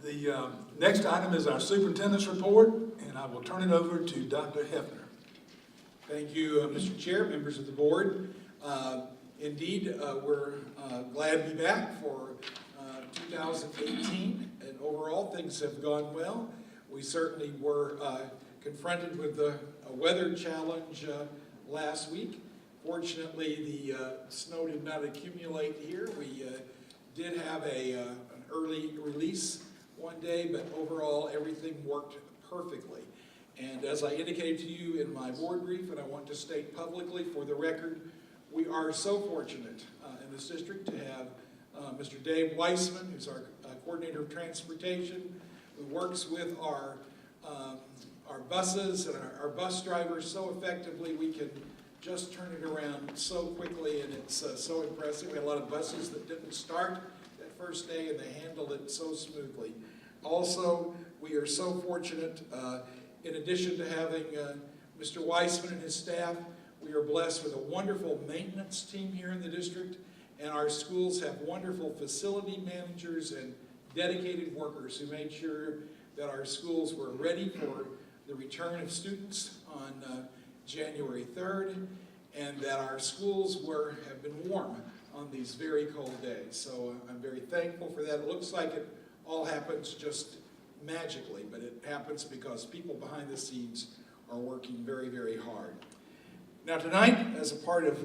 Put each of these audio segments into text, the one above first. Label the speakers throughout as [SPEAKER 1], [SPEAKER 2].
[SPEAKER 1] The next item is our superintendent's report, and I will turn it over to Dr. Hefner.
[SPEAKER 2] Thank you, Mr. Chair, members of the board. Indeed, we're glad to be back for 2018, and overall things have gone well. We certainly were confronted with a weather challenge last week. Fortunately, the snow did not accumulate here. We did have an early release one day, but overall everything worked perfectly. And as I indicated to you in my board brief, and I want to state publicly for the record, we are so fortunate in this district to have Mr. Dave Weissman, who's our coordinator of transportation, who works with our buses and our bus drivers so effectively. We can just turn it around so quickly, and it's so impressive. We had a lot of buses that didn't start that first day, and they handled it so smoothly. Also, we are so fortunate, in addition to having Mr. Weissman and his staff, we are blessed with a wonderful maintenance team here in the district, and our schools have wonderful facility managers and dedicated workers who made sure that our schools were ready for the return of students on January 3rd, and that our schools have been warm on these very cold days. So I'm very thankful for that. It looks like it all happens just magically, but it happens because people behind the scenes are working very, very hard. Now tonight, as a part of,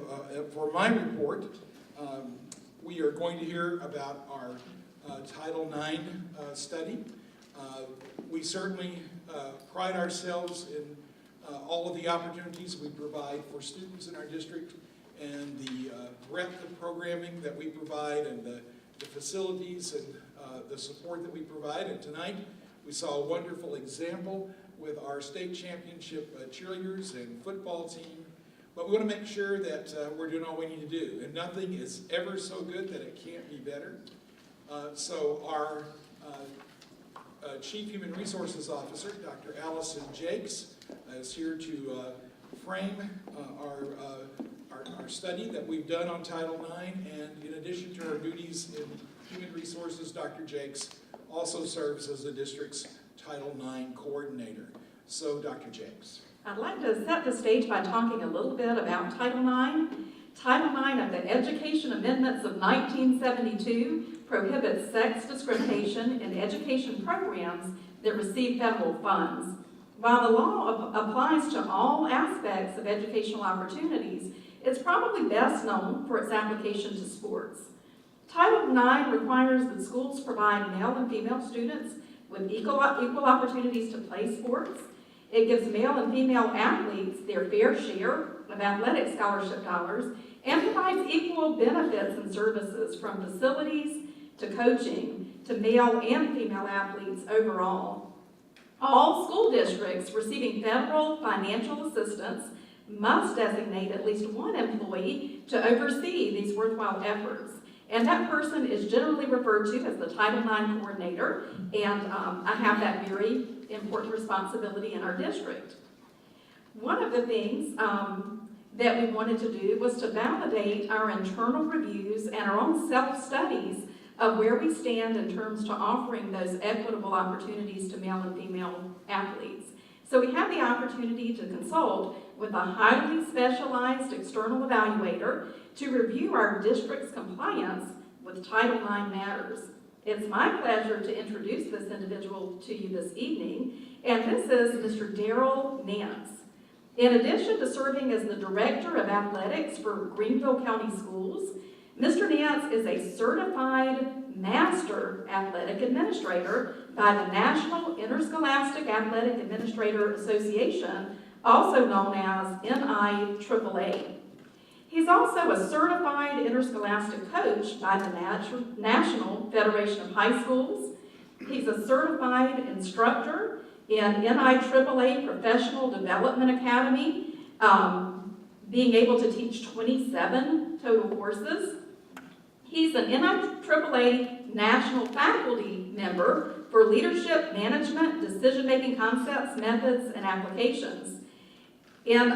[SPEAKER 2] for my report, we are going to hear about our Title IX study. We certainly pride ourselves in all of the opportunities we provide for students in our district, and the breadth of programming that we provide, and the facilities and the support that we provide. And tonight we saw a wonderful example with our state championship cheerleaders and football team. But we want to make sure that we're doing all we need to do, and nothing is ever so good that it can't be better. So our Chief Human Resources Officer, Dr. Allison Jakes, is here to frame our study that we've done on Title IX, and in addition to her duties in Human Resources, Dr. Jakes also serves as the district's Title IX coordinator. So, Dr. Jakes.
[SPEAKER 3] I'd like to set the stage by talking a little bit about Title IX. Title IX of the Education Amendments of 1972 prohibits sex discrimination in education programs that receive federal funds. While the law applies to all aspects of educational opportunities, it's probably best known for its application to sports. Title IX requires that schools provide male and female students with equal opportunities to play sports. It gives male and female athletes their fair share of athletic scholarship dollars, and provides equal benefits and services from facilities to coaching to male and female athletes overall. All school districts receiving federal financial assistance must designate at least one employee to oversee these worthwhile efforts. And that person is generally referred to as the Title IX coordinator, and I have that very important responsibility in our district. One of the things that we wanted to do was to validate our internal reviews and our own self-studies of where we stand in terms to offering those equitable opportunities to male and female athletes. So we had the opportunity to consult with a highly specialized external evaluator to review our district's compliance with Title IX matters. It's my pleasure to introduce this individual to you this evening, and this is Mr. Darrell Nance. In addition to serving as the Director of Athletics for Greenville County Schools, Mr. Nance is a certified Master Athletic Administrator by the National Interscholastic Athletic Administrator Association, also known as NIAAA. He's also a certified interscholastic coach by the National Federation of High Schools. He's a certified instructor in NIAAA Professional Development Academy, being able to teach 27 total courses. He's an NIAAA National Faculty Member for Leadership, Management, Decision-Making Concepts, Methods, and Applications. In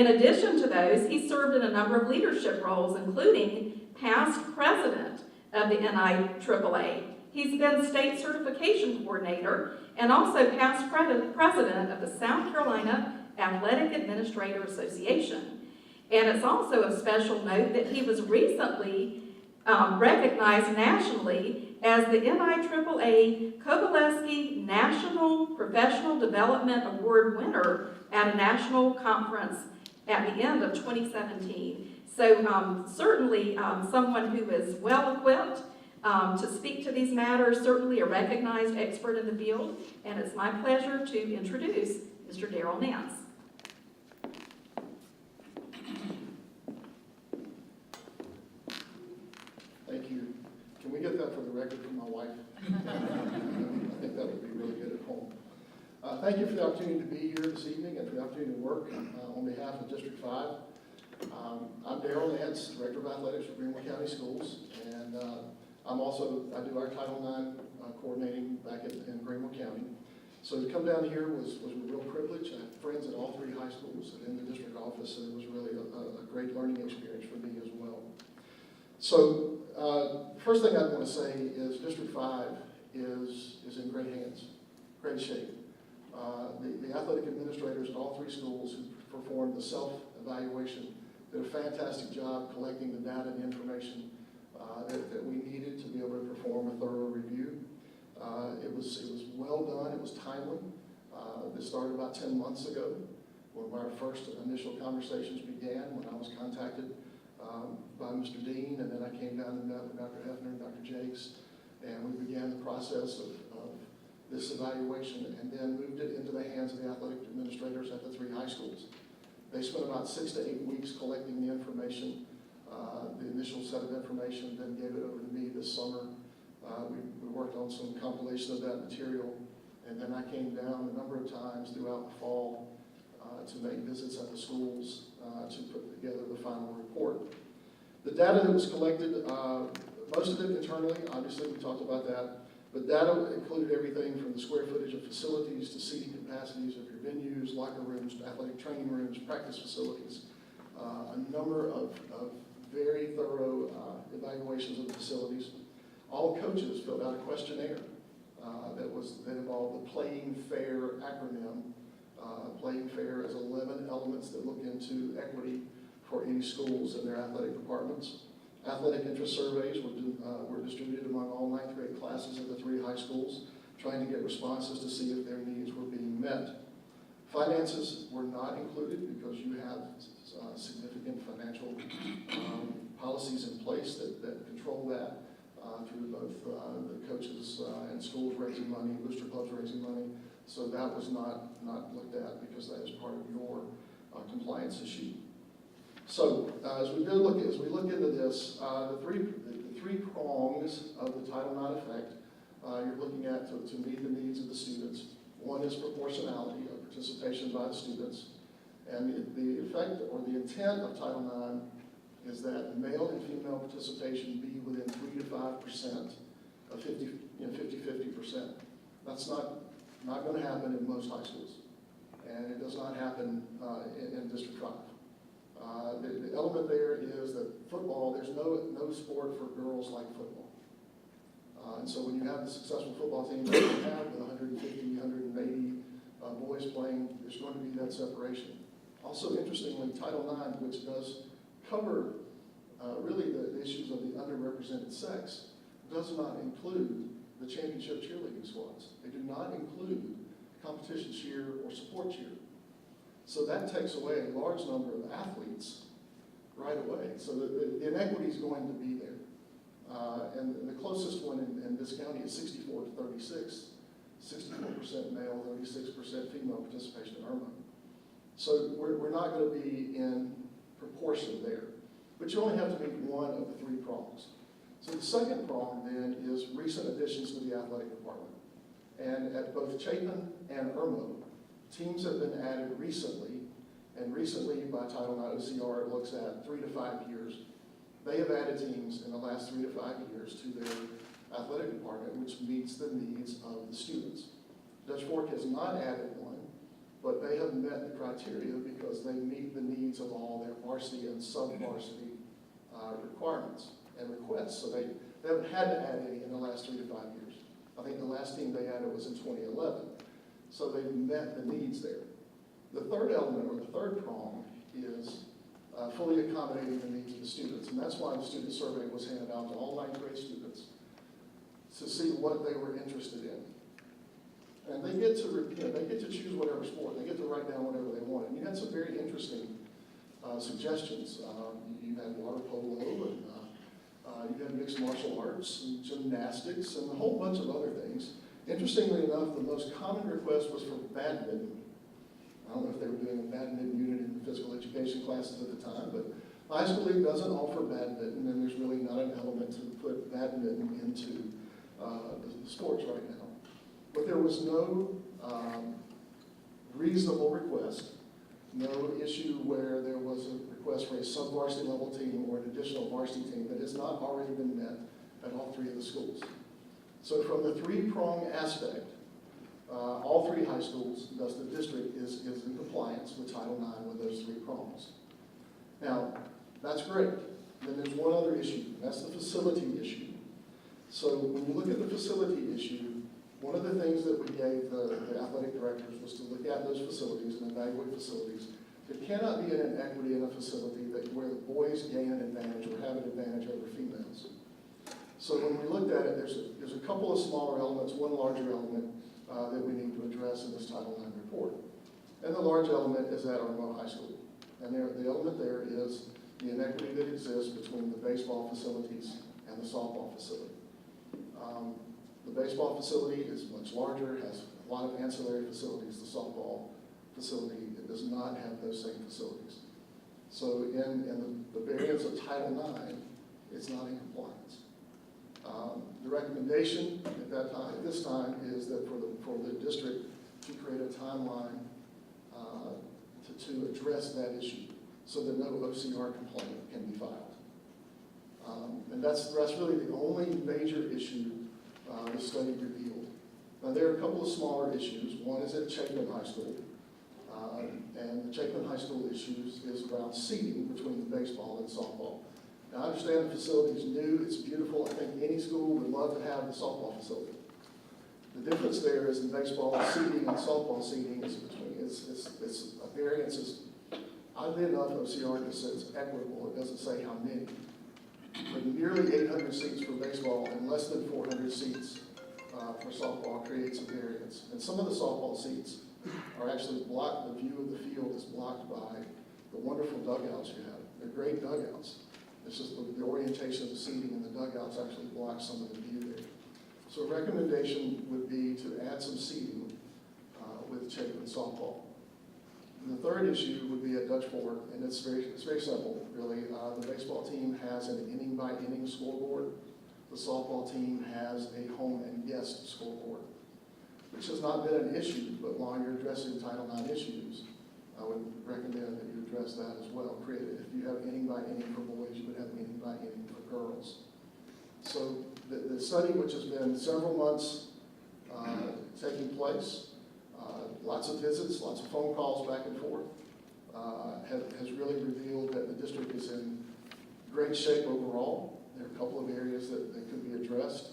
[SPEAKER 3] addition to those, he served in a number of leadership roles, including past president of the NIAAA. He's been state certification coordinator and also past president of the South Carolina Athletic Administrator Association. And it's also of special note that he was recently recognized nationally as the NIAAA Kowaleski National Professional Development Award winner at a national conference at the end of 2017. So certainly someone who is well equipped to speak to these matters, certainly a recognized expert in the field, and it's my pleasure to introduce Mr. Darrell Nance.
[SPEAKER 4] Thank you. Can we get that for the record from my wife? I think that would be really good at home. Thank you for the opportunity to be here this evening and for the opportunity to work on behalf of District 5. I'm Darrell Nance, Director of Athletics for Greenville County Schools, and I do our Title IX coordinating back in Greenville County. So to come down here was a real privilege. I have friends at all three high schools and in the district office, and it was really a great learning experience for me as well. So first thing I want to say is District 5 is in great hands, great shape. The athletic administrators at all three schools who performed the self-evaluation did a fantastic job collecting the data and information that we needed to be able to perform a thorough review. It was well done, it was timely. This started about 10 months ago when our first initial conversations began, when I was contacted by Mr. Dean, and then I came down and met with Dr. Hefner and Dr. Jakes, and we began the process of this evaluation and then moved it into the hands of the athletic administrators at the three high schools. They spent about 6 to 8 weeks collecting the information, the initial set of information, then gave it over to me this summer. We worked on some compilation of that material, and then I came down a number of times throughout the fall to make visits at the schools to put together the final report. The data that was collected, most of it internally, obviously we talked about that, but data included everything from the square footage of facilities to seating capacities of your venues, locker rooms, athletic training rooms, practice facilities, a number of very thorough evaluations of the facilities. All coaches filled out a questionnaire that involved the Playing Fair acronym. Playing Fair is 11 elements that look into equity for any schools in their athletic departments. Athletic interest surveys were distributed among all 9th grade classes at the three high schools, trying to get responses to see if their needs were being met. Finances were not included because you have significant financial policies in place that control that through both the coaches and schools raising money, booster clubs raising money. So that was not looked at because that is part of your compliance issue. So as we look into this, the three prongs of the Title IX effect you're looking at to meet the needs of the students. One is proportionality of participation by the students, and the effect or the intent of Title IX is that male and female participation be within 3 to 5% of 50-50%. That's not going to happen in most high schools, and it does not happen in District 5. The element there is that football, there's no sport for girls like football. And so when you have the successful football team that you have with 150, 180 boys playing, there's going to be that separation. Also, interestingly, Title IX, which does cover really the issues of the underrepresented sex, does not include the championship cheerleading squads. They do not include competition cheer or support cheer. So that takes away a large number of athletes right away. So the inequity is going to be there. And the closest one in this county is 64 to 36. 64% male, 36% female participation in IRMA. So we're not going to be in proportion there. But you only have to meet one of the three prongs. So the second prong then is recent additions to the athletic department. And at both Chapin and IRMA, teams have been added recently, and recently by Title IX OCR it looks at 3 to 5 years. They have added teams in the last 3 to 5 years to their athletic department, which meets the needs of the students. Dutch Fork has not added one, but they have met the criteria because they meet the needs of all their varsity and sub-varsity requirements and requests. So they They haven't had to add any in the last 3 to 5 years. I think the last team they added was in 2011. So they've met the needs there. The third element, or the third prong, is fully accommodating the needs of the students. And that's why the student survey was handed out to all 9th grade students to see what they were interested in. And they get to, they get to choose whatever sport. They get to write down whatever they want. And you had some very interesting suggestions. You had water polo, and you had mixed martial arts, and gymnastics, and a whole bunch of other things. Interestingly enough, the most common request was for badminton. I don't know if they were doing a badminton unit in physical education classes at the time, but the high school league doesn't offer badminton, and there's really not an element to put badminton into the sports right now. But there was no reasonable request, no issue where there was a request for a sub-varsity level team or an additional varsity team that has not already been met at all 3 of the schools. So from the 3-prong aspect, all 3 high schools, thus the district is in compliance with Title IX with those 3 prongs. Now, that's great. Then there's one other issue, and that's the facility issue. So when you look at the facility issue, one of the things that we gave the athletic directors was to look at those facilities and evaluate facilities. There cannot be an inequity in a facility where the boys gain an advantage or have an advantage over females. So when we looked at it, there's a couple of smaller elements, one larger element that we need to address in this Title IX report. And the large element is at Irmo High School. And the element there is the inequity that exists between the baseball facilities and the softball facility. The baseball facility is much larger, has a lot of ancillary facilities. The softball facility, it does not have those same facilities. So in the variance of Title IX, it's not in compliance. The recommendation at this time is that for the district to create a timeline to address that issue so that no OCR complaint can be filed. And that's really the only major issue the study revealed. Now there are a couple of smaller issues. One is at Chapin High School. And the Chapin High School issues is around seating between the baseball and softball. Now I understand the facility is new, it's beautiful. I think any school would love to have the softball facility. The difference there is in baseball seating and softball seating is it's a variance is, oddly enough, OCR just says equitable, it doesn't say how many. But nearly 800 seats for baseball and less than 400 seats for softball creates a variance. And some of the softball seats are actually blocked, the view of the field is blocked by the wonderful dugouts you have. They're great dugouts. It's just the orientation of the seating in the dugouts actually blocks some of the view there. So a recommendation would be to add some seating with Chapin softball. And the third issue would be at Dutch Fork, and it's very simple, really. The baseball team has an inning-by-inning scoreboard. The softball team has a home and guest scoreboard, which has not been an issue, but while you're addressing Title IX issues, I would recommend that you address that as well. If you have inning-by-inning for boys, you would have inning-by-inning for girls. So the study, which has been several months taking place, lots of visits, lots of phone calls back and forth, has really revealed that the district is in great shape overall. There are a couple of areas that could be addressed.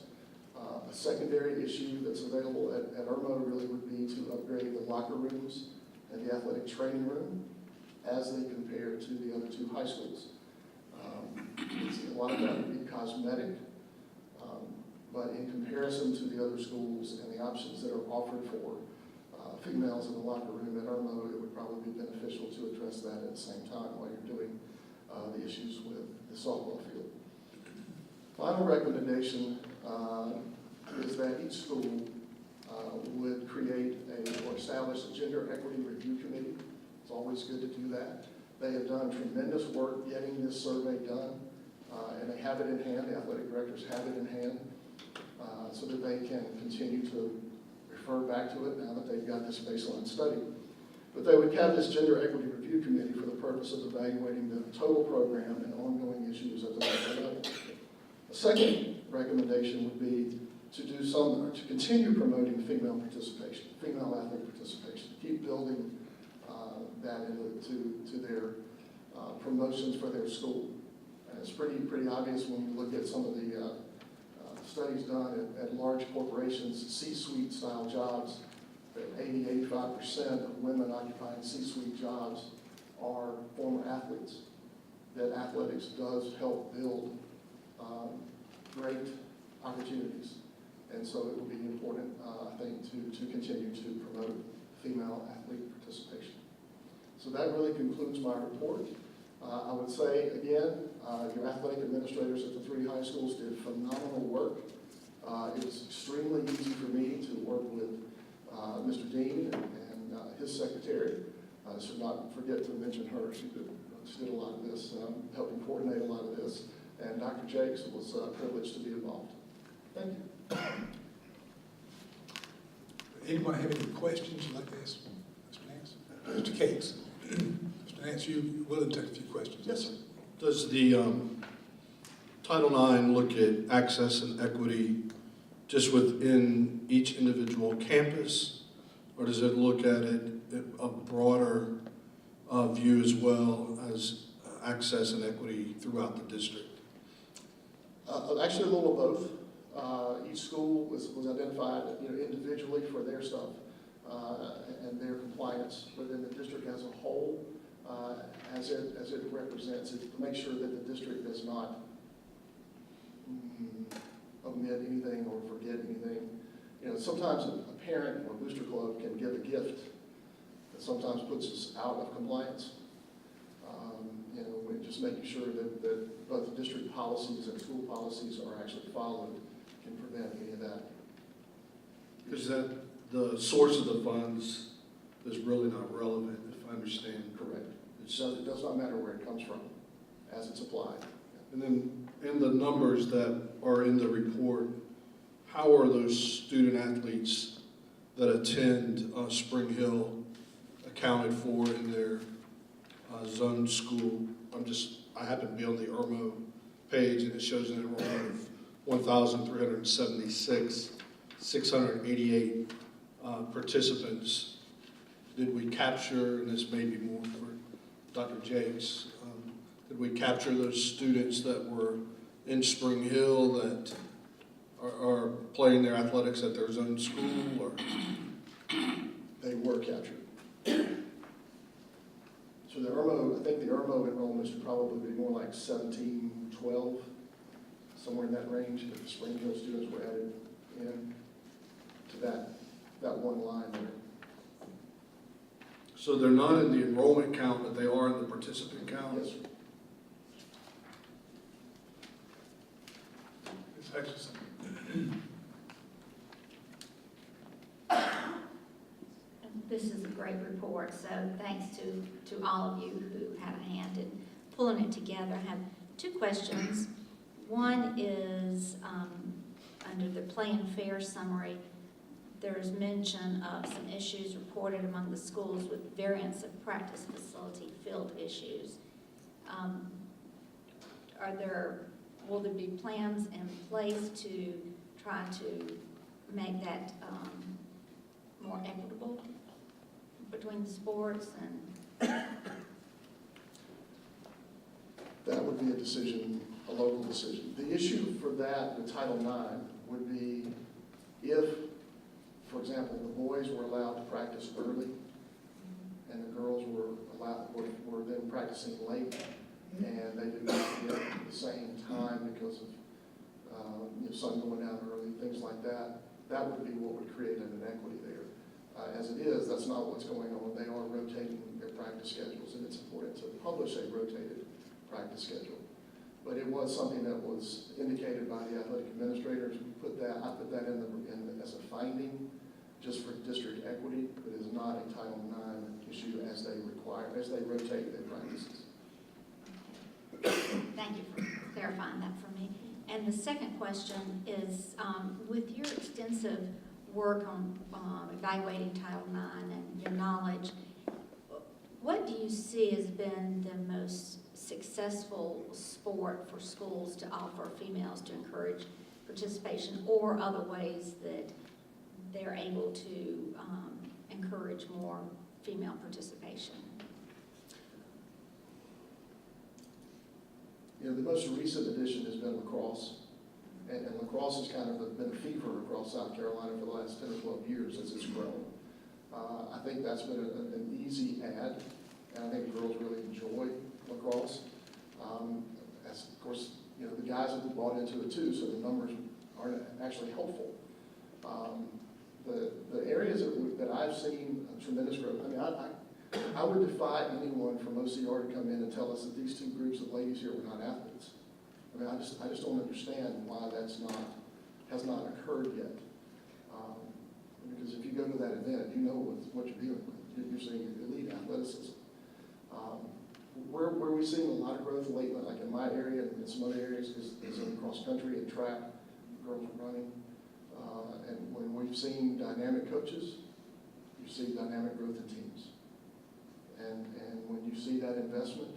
[SPEAKER 4] A secondary issue that's available at Irmo really would be to upgrade the locker rooms and the athletic training room as they compare to the other 2 high schools. A lot of that would be cosmetic, but in comparison to the other schools and the options that are offered for females in the locker room at Irmo, it would probably be beneficial to address that at the same time while you're doing the issues with the softball field. Final recommendation is that each school would create or establish a gender equity review committee. It's always good to do that. They have done tremendous work getting this survey done, and they have it in hand, the athletic directors have it in hand, so that they can continue to refer back to it now that they've got this baseline study. But they would have this gender equity review committee for the purpose of evaluating the total program and ongoing issues at the local level. A second recommendation would be to continue promoting female participation, female athlete participation, keep building that into their promotions for their school. And it's pretty obvious when you look at some of the studies done at large corporations, C-suite style jobs, that 85% of women occupying C-suite jobs are former athletes. That athletics does help build great opportunities. And so it will be important, I think, to continue to promote female athlete participation. So that really concludes my report. I would say, again, your athletic administrators at the 3 high schools did phenomenal work. It was extremely easy for me to work with Mr. Dean and his secretary. I should not forget to mention her. She did a lot of this, helping coordinate a lot of this. And Dr. Jakes was privileged to be involved. Thank you.
[SPEAKER 1] Anyone have any questions you'd like to ask Mr. Nance? Mr. Cakes? Mr. Nance, you willing to take a few questions?
[SPEAKER 4] Yes, sir.
[SPEAKER 5] Does the Title IX look at access and equity just within each individual campus, or does it look at it a broader view as well as access and equity throughout the district?
[SPEAKER 4] Actually, a little of both. Each school was identified, individually for their stuff and their compliance, but then the district as a whole, as it represents it, to make sure that the district does not omit anything or forget anything. Sometimes a parent or booster club can give a gift that sometimes puts us out of compliance. We're just making sure that both district policies and school policies are actually followed can prevent any of that.
[SPEAKER 5] Is that the source of the funds is really not relevant, if I understand
[SPEAKER 4] Correct. It does not matter where it comes from, as it's applied.
[SPEAKER 5] And then in the numbers that are in the report, how are those student athletes that attend Spring Hill accounted for in their zone school? I happen to be on the IRMO page, and it shows an enrollment of 1,376, 688 participants. Did we capture, and this may be more for Dr. Jakes, did we capture those students that were in Spring Hill that are playing their athletics at their zone school, or?
[SPEAKER 4] They were captured. So the IRMO, I think the IRMO enrollment should probably be more like 17, 12, somewhere in that range, if the Spring Hill students were added in to that one line there.
[SPEAKER 5] So they're not in the enrollment count, but they are in the participant count?
[SPEAKER 4] Yes, sir.
[SPEAKER 1] Ms. Hutchinson?
[SPEAKER 6] This is a great report, so thanks to all of you who had a hand in pulling it together. I have 2 questions. One is, under the play and fair summary, there's mention of some issues reported among the schools with variants of practice facility field issues. Will there be plans in place to try to make that more equitable between the sports and?
[SPEAKER 4] That would be a decision, a local decision. The issue for that, the Title IX, would be if, for example, the boys were allowed to practice early and the girls were then practicing late, and they did not get at the same time because of sun going down early, things like that. That would be what would create an inequity there. As it is, that's not what's going on. They are rotating their practice schedules, and it's important to publish a rotated practice schedule. But it was something that was indicated by the athletic administrators. I put that in as a finding just for district equity, but it is not a Title IX issue as they rotate their practices.
[SPEAKER 6] Thank you for clarifying that for me. And the second question is, with your extensive work on evaluating Title IX and your knowledge, what do you see has been the most successful sport for schools to offer females to encourage participation, or other ways that they're able to encourage more female participation?
[SPEAKER 4] The most recent addition has been lacrosse. And lacrosse has kind of been a fever across South Carolina for the last 10 or 12 years as it's grown. I think that's been an easy add, and I think girls really enjoy lacrosse. As of course, you know, the guys have bought into it too, so the numbers are actually helpful. The areas that I've seen a tremendous growth, I mean, I would defy anyone from OCR to come in and tell us that these two groups of ladies here were not athletes. I mean, I just don't understand why has not occurred yet. Because if you go to that event, you know what you're dealing with. You're seeing elite athleticism. Where we've seen a lot of growth lately, like in my area and in some other areas, is in cross country and track, girls are running. And when we've seen dynamic coaches, you see dynamic growth in teams. And when you see that investment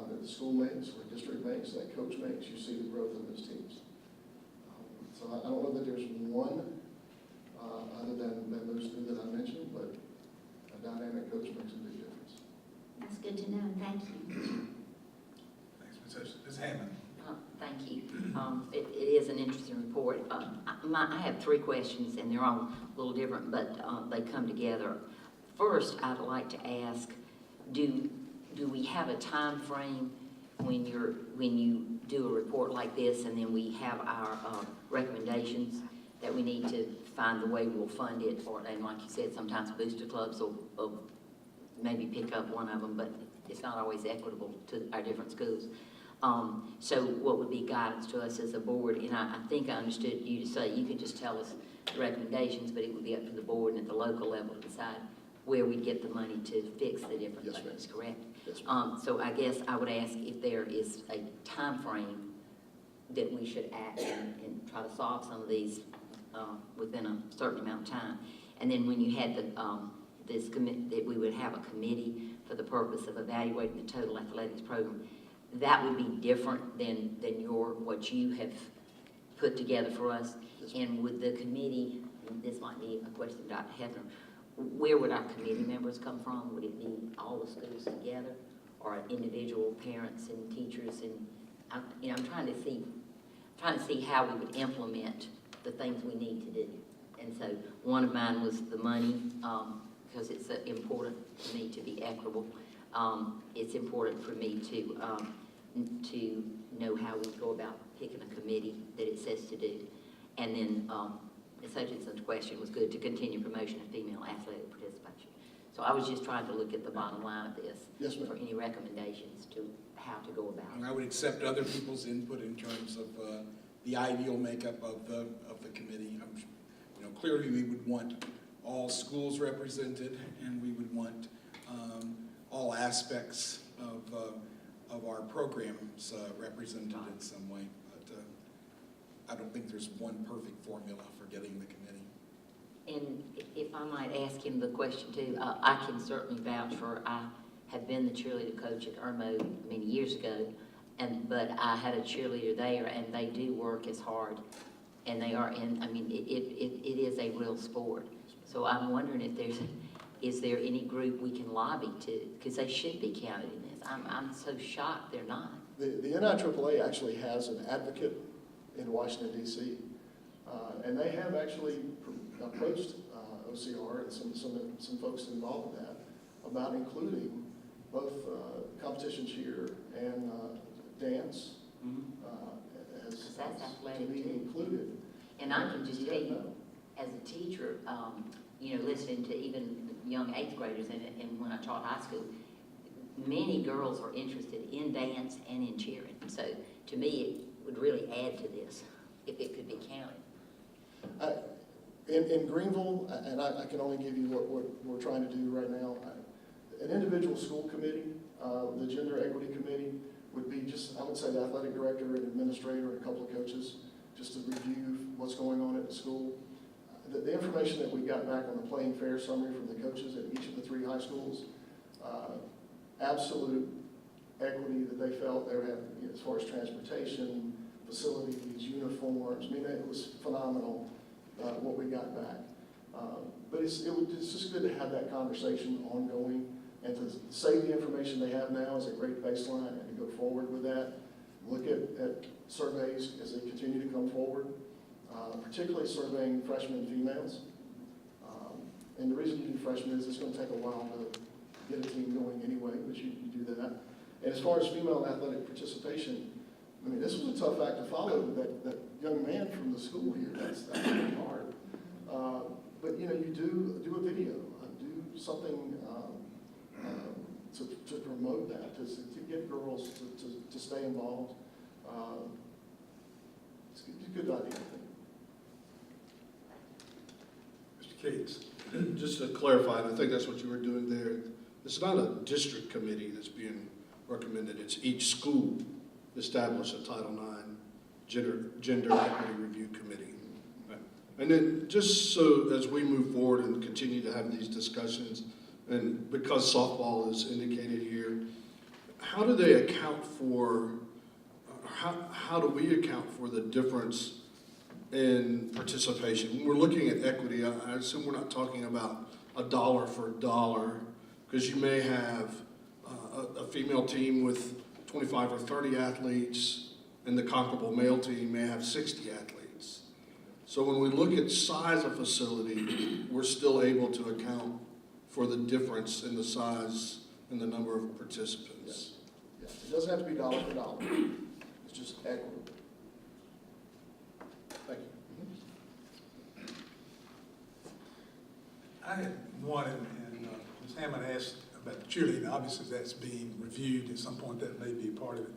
[SPEAKER 4] that the school makes, or district makes, that coach makes, you see the growth in those teams. So I don't know that there's one other than those two that I mentioned, but a dynamic coach makes a big difference.
[SPEAKER 6] That's good to know, thank you.
[SPEAKER 1] Thanks, Ms. Hutchins. Ms. Hammond.
[SPEAKER 7] Thank you. It is an interesting report. I have 3 questions, and they're all a little different, but they come together. First, I'd like to ask, do we have a time frame when you do a report like this, and then we have our recommendations that we need to find the way we'll fund it, and like you said, sometimes booster clubs will maybe pick up one of them, but it's not always equitable to our different schools. So what would be guidance to us as a board? And I think I understood you to say you could just tell us the recommendations, but it would be up to the board and at the local level to decide where we get the money to fix the different
[SPEAKER 4] Yes,
[SPEAKER 7] things, correct?
[SPEAKER 4] Yes,
[SPEAKER 7] So I guess I would ask if there is a time frame that we should act and try to solve some of these within a certain amount of time. And then when you had that we would have a committee for the purpose of evaluating the total athletics program, that would be different than what you have put together for us. And would the committee, this might be a question to Dr. Hefner, where would our committee members come from? Would it be all the schools together, or individual parents and teachers? And I'm trying to see how we would implement the things we need to do. And so one of mine was the money, because it's important for me to be equitable. It's important for me to know how we go about picking a committee that it says to do. And then Ms. Hutchinson's question was good, to continue promotion of female athletic participation. So I was just trying to look at the bottom line of this.
[SPEAKER 4] Yes, ma'am.
[SPEAKER 7] For any recommendations to how to go about
[SPEAKER 2] And
[SPEAKER 7] it.
[SPEAKER 2] I would accept other people's input in terms of the ideal makeup of the committee. Clearly we would want all schools represented, and we would want all aspects of our programs represented in some way. But I don't think there's one perfect formula for getting the committee.
[SPEAKER 7] And if I might ask him the question too, I can certainly vouch for, I have been the cheerleader coach at Irmo many years ago, but I had a cheerleader there, and they do work as hard, and they are, and I mean, it is a real sport. So I'm wondering if is there any group we can lobby to, because they should be counted in this. I'm so shocked they're not.
[SPEAKER 4] The NIAAA actually has an advocate in Washington, D.C., and they have actually approached OCR and some folks involved in that about including both competition cheer and dance as
[SPEAKER 7] That's athletic
[SPEAKER 4] to be
[SPEAKER 7] too.
[SPEAKER 4] included.
[SPEAKER 7] And I can just
[SPEAKER 4] You
[SPEAKER 7] tell
[SPEAKER 4] didn't
[SPEAKER 7] you,
[SPEAKER 4] know.
[SPEAKER 7] as a teacher, listening to even young 8th graders, and when I taught high school, many girls are interested in dance and in cheering. So to me, it would really add to this if it could be counted.
[SPEAKER 4] In Greenville, and I can only give you what we're trying to do right now, an individual school committee, the gender equity committee, would be just, I would say, the athletic director and administrator and a couple of coaches, just to review what's going on at the school. The information that we got back on the playing fair summary from the coaches at each of the 3 high schools, absolute equity that they felt they were having, as far as transportation, facilities, uniforms. I mean, it was phenomenal what we got back. But it's just good to have that conversation ongoing, and to save the information they have now is a great baseline, and to go forward with that. Look at surveys as they continue to come forward, particularly surveying freshmen females. And the reason you do freshmen is it's going to take a while to get a team going anyway, but you do that. And as far as female athletic participation, I mean, this was a tough act to follow with that young man from the school here. That's really hard. But you know, you do a video, do something to promote that, to get girls to stay involved. It's a good idea, I think.
[SPEAKER 1] Mr. Cates.
[SPEAKER 5] Just to clarify, and I think that's what you were doing there, it's not a district committee that's being recommended, it's each school establish a Title IX Gender Equity Review Committee. And then just so as we move forward and continue to have these discussions, and because softball is indicated here, how do they account for, how do we account for the difference in participation? When we're looking at equity, I assume we're not talking about a dollar for dollar, because you may have a female team with 25 or 30 athletes, and the comparable male team may have 60 athletes. So when we look at size of facility, we're still able to account for the difference in the size and the number of participants.
[SPEAKER 4] Yeah. It doesn't have to be dollar for dollar. It's just equitable.
[SPEAKER 5] Thank you.
[SPEAKER 1] I had one, and Ms. Hammond asked about the cheerleading. Obviously, that's being reviewed. At some point, that may be a part of it.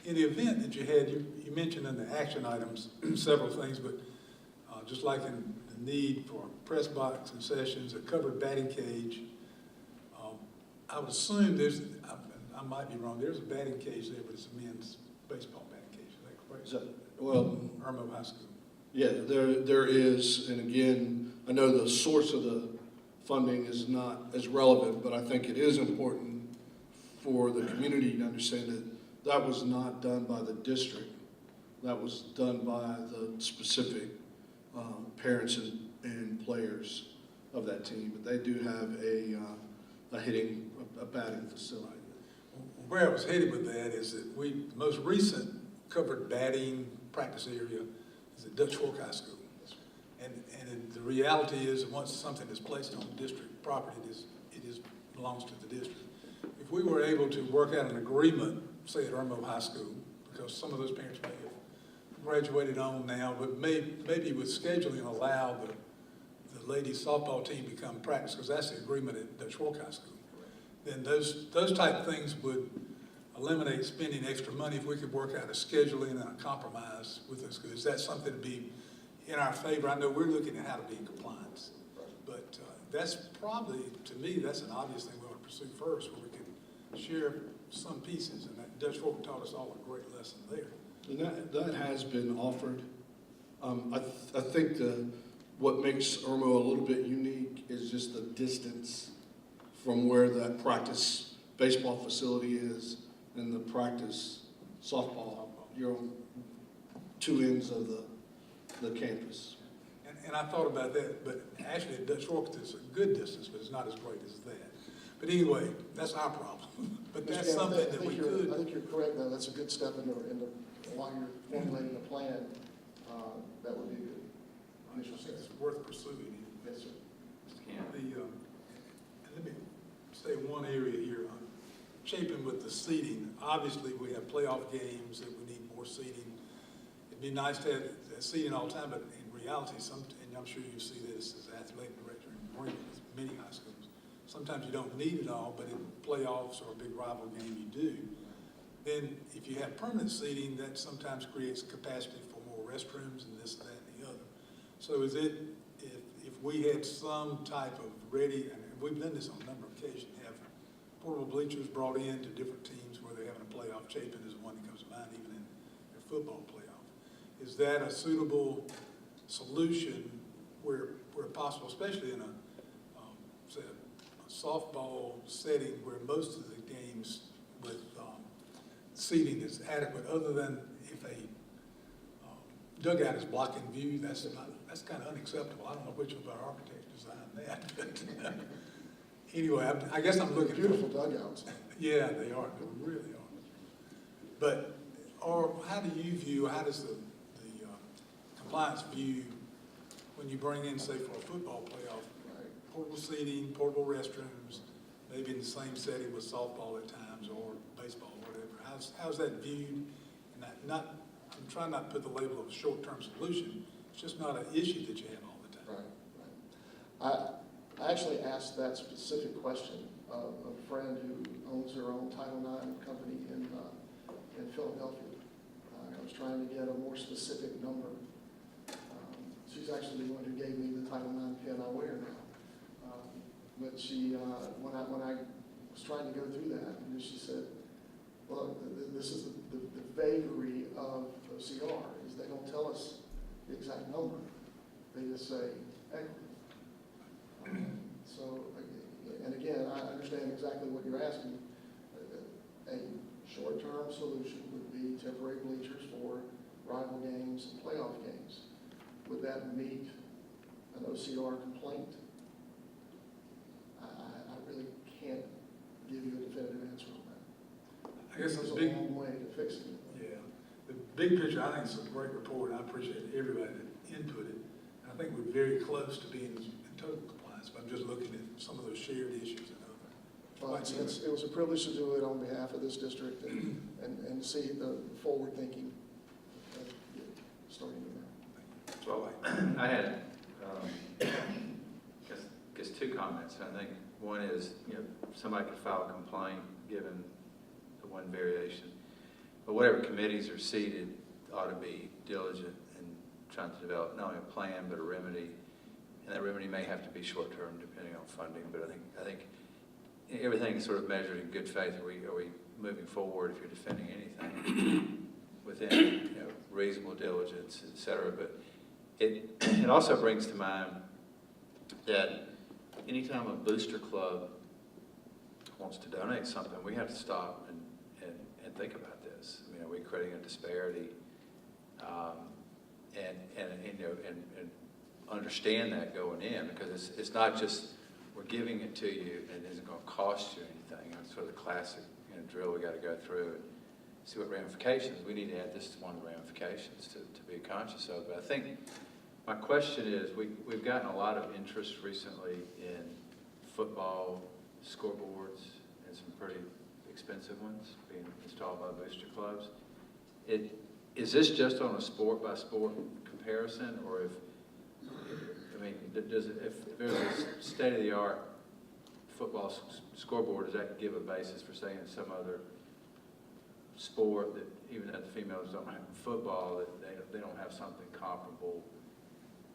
[SPEAKER 1] In the event that you had, you mentioned in the action items several things, but just like in the need for press box concessions, a covered batting cage, I would assume I might be wrong, there's a batting cage there, but it's a men's baseball batting cage. Is that correct?
[SPEAKER 5] Is that, well,
[SPEAKER 1] Irmo High School.
[SPEAKER 5] yeah, there is, and again, I know the source of the funding is not as relevant, but I think it is important for the community to understand that that was not done by the district. That was done by the specific parents and players of that team. But they do have a batting facility.
[SPEAKER 1] Where I was headed with that is that the most recent covered batting practice area is at Dutch Fork High School. And the reality is that once something is placed on district property, it belongs to the district. If we were able to work out an agreement, say at Irmo High School, because some of those parents may have graduated on now, but maybe with scheduling allow the ladies softball team to come practice, because that's the agreement at Dutch Fork High School. Then those type of things would eliminate spending extra money if we could work out a scheduling and a compromise with those schools. Is that something to be in our favor? I know we're looking at how to be in compliance, but that's probably, to me, that's an obvious thing we want to pursue first, where we can share some pieces, and that Dutch Fork taught us all a great lesson there.
[SPEAKER 5] And that has been offered. I think what makes Irmo a little bit unique is just the distance from where that practice baseball facility is and the practice softball. You're on two ends of the campus.
[SPEAKER 1] And I thought about that, but actually at Dutch Fork, it's a good distance, but it's not as great as that. But anyway, that's our problem. But that's something that we could.
[SPEAKER 4] I think you're correct, though. That's a good step while you're formulating the plan. That would be a good initial step.
[SPEAKER 1] It's worth pursuing.
[SPEAKER 4] Yes, sir.
[SPEAKER 1] And let me say one area here, shaping with the seating. Obviously, we have playoff games that we need more seating. It'd be nice to have seating all the time, but in reality, and I'm sure you see this as athletic director in Greenville, with many high schools. Sometimes you don't need it all, but in playoffs or a big rival game, you do. Then if you have permanent seating, that sometimes creates capacity for more restrooms and this, that, and the other. So is it, if we had some type of ready, and we've done this on a number of occasions, have portable bleachers brought in to different teams where they're having a playoff. Chapin is one that comes to mind, even in their football playoff. Is that a suitable solution where possible, especially in say a softball setting where most of the games with seating is adequate, other than if a dugout is blocking view? That's kind of unacceptable. I don't know which of our architects designed that. But anyway, I guess I'm looking
[SPEAKER 4] Beautiful dugouts.
[SPEAKER 1] Yeah, they are. They really are. But Or how do you view, how does the compliance view when you bring in, say, for a football playoff,
[SPEAKER 4] Right.
[SPEAKER 1] portable seating, portable restrooms, maybe in the same setting with softball at times or baseball, whatever? How's that viewed? And I'm trying not to put the label of a short-term solution. It's just not an issue that you have all the time.
[SPEAKER 4] Right, right. I actually asked that specific question of a friend who owns her own Title IX company in Philadelphia. I was trying to get a more specific number. She's actually the one who gave me the Title IX pin I wear now. But she, when I was trying to go through that, and she said, well, this is the vagary of OCR, is they don't tell us the exact number. They just say equity. So, and again, I understand exactly what you're asking. A short-term solution would be temporary bleachers for rival games and playoff games. Would that meet an OCR complaint? I really can't give you a definitive answer on that.
[SPEAKER 1] I guess
[SPEAKER 4] There's
[SPEAKER 1] the
[SPEAKER 4] a
[SPEAKER 1] big,
[SPEAKER 4] long way to fixing it.
[SPEAKER 1] yeah, the big picture, I think it's a great report. I appreciate everybody that inputted. I think we're very close to being in total compliance, but I'm just looking at some of those shared issues and other.
[SPEAKER 4] Well, it was a privilege to do it on behalf of this district and see the forward thinking starting to now.
[SPEAKER 8] Well, I had, guess two comments. I think one is, somebody could file a complaint given the one variation. But whatever committees are seated ought to be diligent in trying to develop not only a plan, but a remedy. And that remedy may have to be short-term depending on funding, but I think everything is sort of measured in good faith. Are we moving forward if you're defending anything within reasonable diligence, et cetera. But it also brings to mind that anytime a booster club wants to donate something, we have to stop and think about this. I mean, are we creating a disparity? And understand that going in, because it's not just we're giving it to you and it isn't going to cost you anything. It's sort of the classic drill we got to go through and see what ramifications. We need to add this to one of the ramifications to be conscious of. But I think my question is, we've gotten a lot of interest recently in football scoreboards and some pretty expensive ones being installed by booster clubs. Is this just on a sport-by-sport comparison, or if there's a state-of-the-art football scoreboard, does that give a basis for saying in some other sport that even though the females don't have football, that they don't have something comparable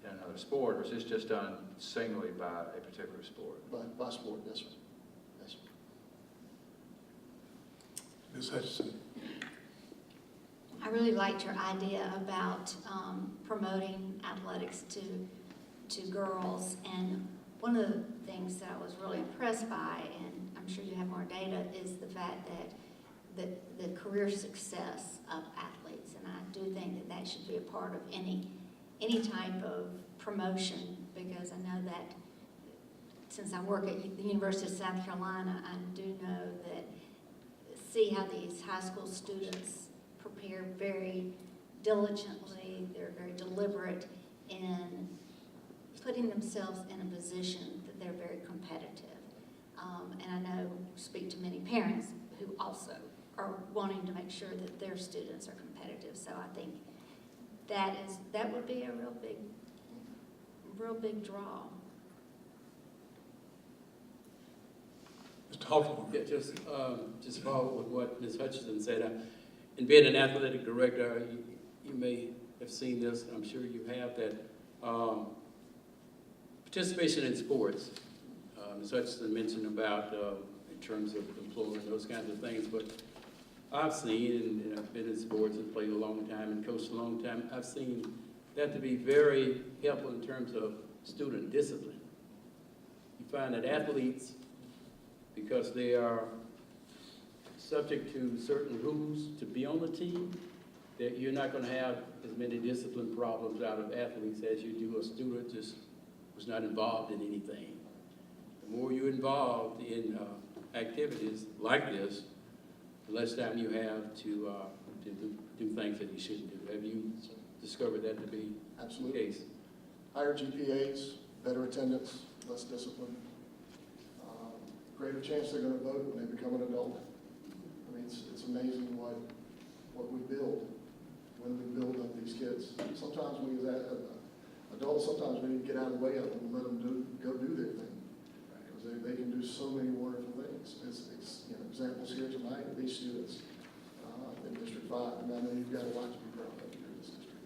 [SPEAKER 8] in another sport, or is this just done singly by a particular sport?
[SPEAKER 4] By sport, yes, sir. Yes, sir.
[SPEAKER 1] Ms. Hutchinson.
[SPEAKER 6] I really liked your idea about promoting athletics to girls, and one of the things that I was really impressed by, and I'm sure you have more data, is the fact that the career success of athletes, and I do think that should be a part of any type of promotion, because I know that since I work at the University of South Carolina, I do know that see how these high school students prepare very diligently, they're very deliberate in putting themselves in a position that they're very competitive. And I know, speak to many parents who also are wanting to make sure that their students are competitive. So I think that would be a real big draw.
[SPEAKER 1] Mr. Hawthorne.
[SPEAKER 9] Yeah, just follow with what Ms. Hutchinson said. In being an athletic director, you may have seen this, I'm sure you have, that participation in sports. Ms. Hutchinson mentioned about in terms of employment, those kinds of things, but I've seen, and I've been in sports and played a long time and coached a long time, I've seen that to be very helpful in terms of student discipline. You find that athletes, because they are subject to certain rules to be on the team, that you're not going to have as many discipline problems out of athletes as you do a student just was not involved in anything. The more you're involved in activities like this, the less time you have to do things that he shouldn't do. Have you discovered that to be the
[SPEAKER 4] Absolutely.
[SPEAKER 9] case?
[SPEAKER 4] Higher GPAs, better attendance, less discipline, greater chance they're going to vote when they become an adult. I mean, it's amazing what we build when we build up these kids. Sometimes we, as adults, sometimes we need to get out of the way of them and let them go do their thing. Because they can do so many wonderful things. It's examples here tonight of these students in District 5. And I know you've got a lot to be proud of here in this district.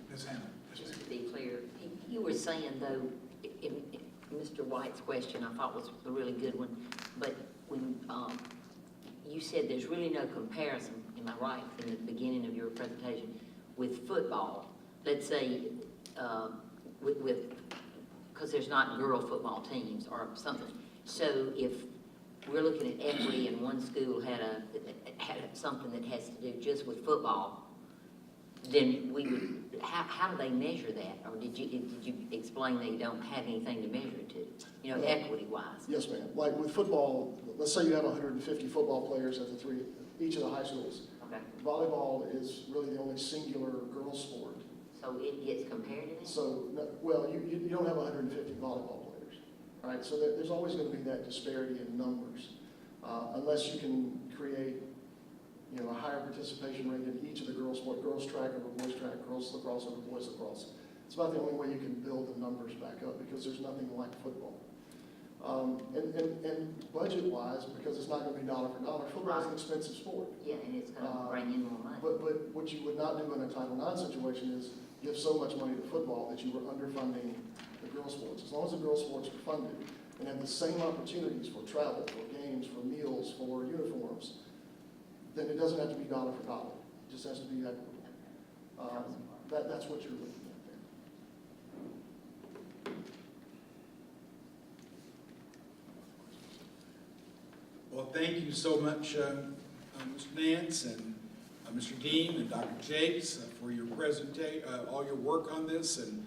[SPEAKER 1] Ms. Hammond.
[SPEAKER 7] Just to be clear, you were saying though, in Mr. White's question, I thought was a really good one, but when you said there's really no comparison, am I right, in the beginning of your presentation, with football? Let's say, because there's not girl football teams or something. So if we're looking at equity and one school had something that has to do just with football, then we would, how do they measure that? Or did you explain they don't have anything to measure it to, equity-wise?
[SPEAKER 4] Yes, ma'am. Like with football, let's say you have 150 football players at each of the high schools.
[SPEAKER 7] Okay.
[SPEAKER 4] Volleyball is really the only singular girls sport.
[SPEAKER 7] So it gets compared to that?
[SPEAKER 4] So, well, you don't have 150 volleyball players, right? So there's always going to be that disparity in numbers, unless you can create, a higher participation rate in each of the girls' sport, girls track over boys track, girls lacrosse over boys lacrosse. It's about the only way you can build the numbers back up because there's nothing like football. And budget-wise, because it's not going to be dollar for dollar, football is an expensive sport.
[SPEAKER 7] Yeah, and it's going to bring in more money.
[SPEAKER 4] But what you would not do in a Title IX situation is give so much money to football that you were underfunding the girls' sports. As long as the girls' sports are funded and have the same opportunities for travel, for games, for meals, for uniforms, then it doesn't have to be dollar for dollar. It just has to be equitable. That's what you're looking at there.
[SPEAKER 2] Well, thank you so much, Mr. Nance and Mr. Dean and Dr. Jakes for your presentation, all your work on this, and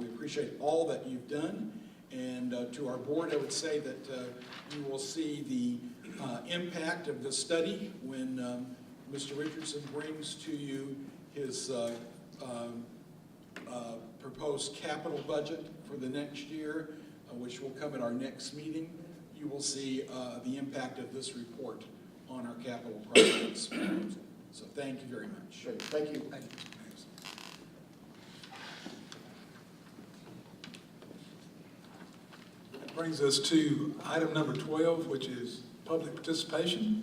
[SPEAKER 2] we appreciate all that you've done. And to our board, I would say that you will see the impact of the study when Mr. Richardson brings to you his proposed capital budget for the next year, which will come at our next meeting. You will see the impact of this report on our capital projects proposal. So thank you very much.
[SPEAKER 4] Great. Thank you.
[SPEAKER 2] Thank you. Thanks.
[SPEAKER 1] That brings us to item number 12, which is public participation.